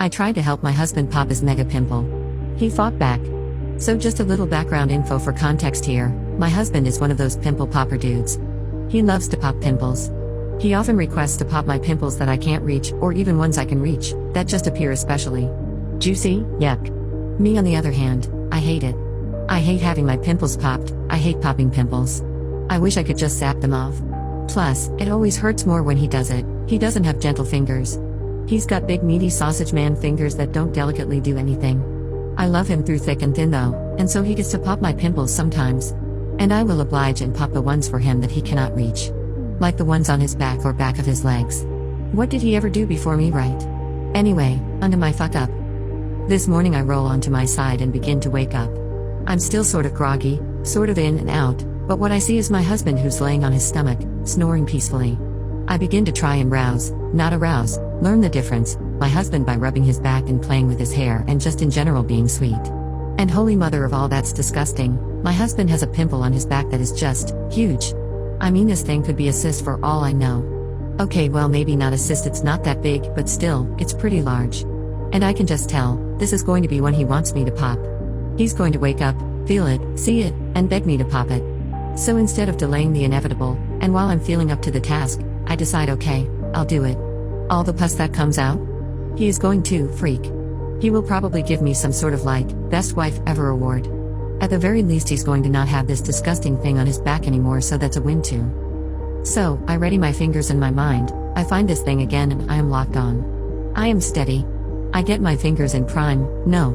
I tried to help my husband pop his mega pimple. He fought back. So just a little background info for context here, my husband is one of those pimple popper dudes. He loves to pop pimples. He often requests to pop my pimples that I can't reach, or even ones I can reach, that just appear especially juicy, yuck. Me on the other hand, I hate it. I hate having my pimples popped, I hate popping pimples. I wish I could just zap them off. Plus, it always hurts more when he does it. He doesn't have gentle fingers. He's got big meaty sausage man fingers that don't delicately do anything. I love him through thick and thin though, and so he gets to pop my pimples sometimes. And I will oblige and pop the ones for him that he cannot reach. Like the ones on his back or back of his legs. What did he ever do before me, right? Anyway, onto my fuck up. This morning I roll onto my side and begin to wake up. I'm still sort of groggy, sort of in and out, but what I see is my husband who's laying on his stomach, snoring peacefully. I begin to try and rouse, not arouse, learn the difference, my husband by rubbing his back and playing with his hair and just in general being sweet. And holy mother of all that's disgusting, my husband has a pimple on his back that is just huge. I mean this thing could be a cyst for all I know. Okay, well maybe not a cyst, it's not that big, but still, it's pretty large. And I can just tell, this is going to be one he wants me to pop. He's going to wake up, feel it, see it, and beg me to pop it. So instead of delaying the inevitable, and while I'm feeling up to the task, I decide okay, I'll do it. All the pus that comes out? He is going to freak. He will probably give me some sort of best wife ever award. At the very least he's going to not have this disgusting thing on his back anymore, so that's a win too. So, I ready my fingers and my mind, I find this thing again and I am locked on. I am steady. I get my fingers in prime, no.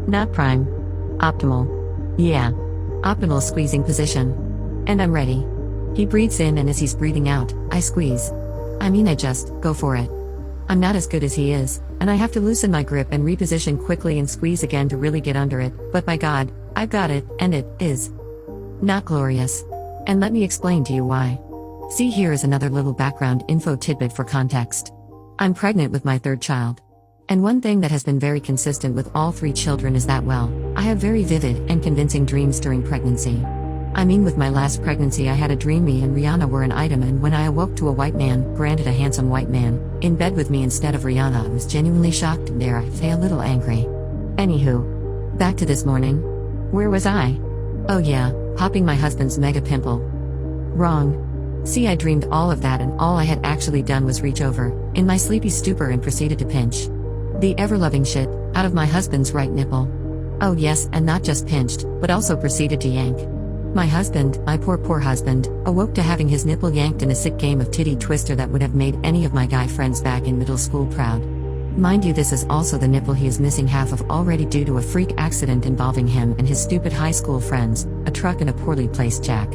Not prime. Optimal. Yeah. Optimal squeezing position. And I'm ready. He breathes in and as he's breathing out, I squeeze. I mean I just go for it. I'm not as good as he is, and I have to loosen my grip and reposition quickly and squeeze again to really get under it, but by God, I've got it, and it is not glorious. And let me explain to you why. See, here is another little background info tidbit for context. I'm pregnant with my third child. And one thing that has been very consistent with all three children is that, well, I have very vivid and convincing dreams during pregnancy. I mean, with my last pregnancy I had a dream me and Rihanna were an item, and when I awoke to a white man, granted a handsome white man, in bed with me instead of Rihanna, I was genuinely shocked and dare I say a little angry. Anywho. Back to this morning. Where was I? Oh yeah, popping my husband's mega pimple. Wrong. See, I dreamed all of that and all I had actually done was reach over, in my sleepy stupor, and proceeded to pinch the ever-loving shit out of my husband's right nipple. Oh yes, and not just pinched, but also proceeded to yank. My husband, my poor husband, awoke to having his nipple yanked in a sick game of titty twister that would have made any of my guy friends back in middle school proud. Mind you, this is also the nipple he is missing half of already due to a freak accident involving him and his stupid high school friends, a truck and a poorly placed jack.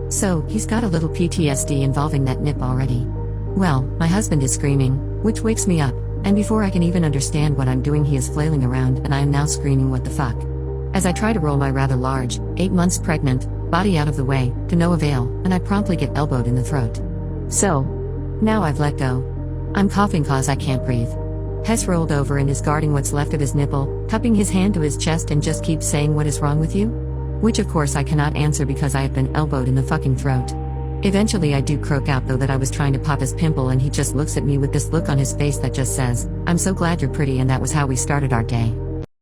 So, he's got a little PTSD involving that nip already. Well, my husband is screaming, which wakes me up, and before I can even understand what I'm doing he is flailing around and I am now screaming what the fuck. As I try to roll my rather large, 8 months pregnant, body out of the way, to no avail, and I promptly get elbowed in the throat. So, now I've let go. I'm coughing cause I can't breathe. Hess rolled over and is guarding what's left of his nipple, cupping his hand to his chest and just keeps saying, "What is wrong with you?" Which of course I cannot answer because I have been elbowed in the fucking throat. Eventually I do croak out though that I was trying to pop his pimple, and he just looks at me with this look on his face that just says, "I'm so glad you're pretty," and that was how we started our day.